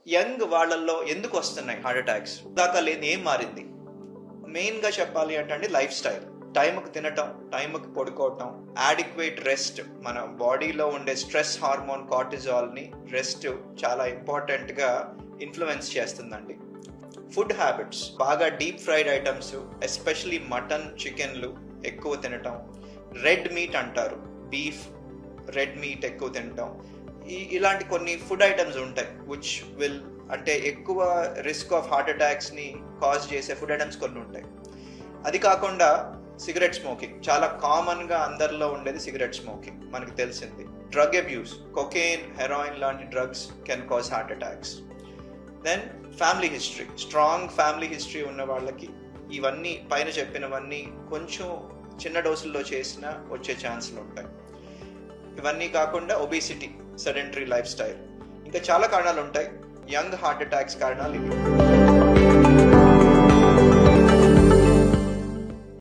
Young వాళ్ళల్లో ఎందుకు వస్తున్నాయి హార్ట్ అటాక్స్? దాకా లేని ఏం మారింది? మెయిన్గా చెప్పాలి అంటే లైఫ్ స్టైల్. టైంకి తినటం, టైంకి పడుకోవటం, యాడిక్వేట్ రెస్ట్. మన బాడీలో ఉండే స్ట్రెస్ హార్మోన్ కార్టిజాల్ని రెస్ట్ చాలా ఇంపార్టెంట్గా ఇన్ఫ్లుయెన్స్ చేస్తుందండి. ఫుడ్ హ్యాబిట్స్, బాగా deep fried items, especially mutton, చికెన్లు ఎక్కువ తినటం. రెడ్ మీట్ అంటారు, బీఫ్, రెడ్ మీట్ ఎక్కువ తినటం. ఇలాంటి కొన్ని ఫుడ్ ఐటమ్స్ ఉంటాయి విచ్ విల్ అంటే ఎక్కువ రిస్క్ ఆఫ్ హార్ట్ అటాక్స్ని కాజ్ చేసే ఫుడ్ ఐటమ్స్ కొన్ని ఉంటాయి. అది కాకుండా సిగరెట్ స్మోకింగ్ చాలా కామన్గా అందరిలో ఉండేది. సిగరెట్ స్మోకింగ్ మనకు తెలిసింది. డ్రగ్ అబ్యూస్, కొకేన్, హెరాయిన్ లాంటి drugs can cause heart attacks. Then family history, strong family history ఉన్న వాళ్ళకి ఇవన్నీ పైన చెప్పినవన్నీ కొంచెం చిన్న డోసుల్లో చేసినా వచ్చే ఛాన్సులు ఉంటాయి. ఇవన్నీ కాకుండా ఒబేసిటీ, సెడెంటరీ లైఫ్ స్టైల్, ఇంకా చాలా కారణాలు ఉంటాయి. యంగ్ హార్ట్ అటాక్స్ కారణాలు ఇవి.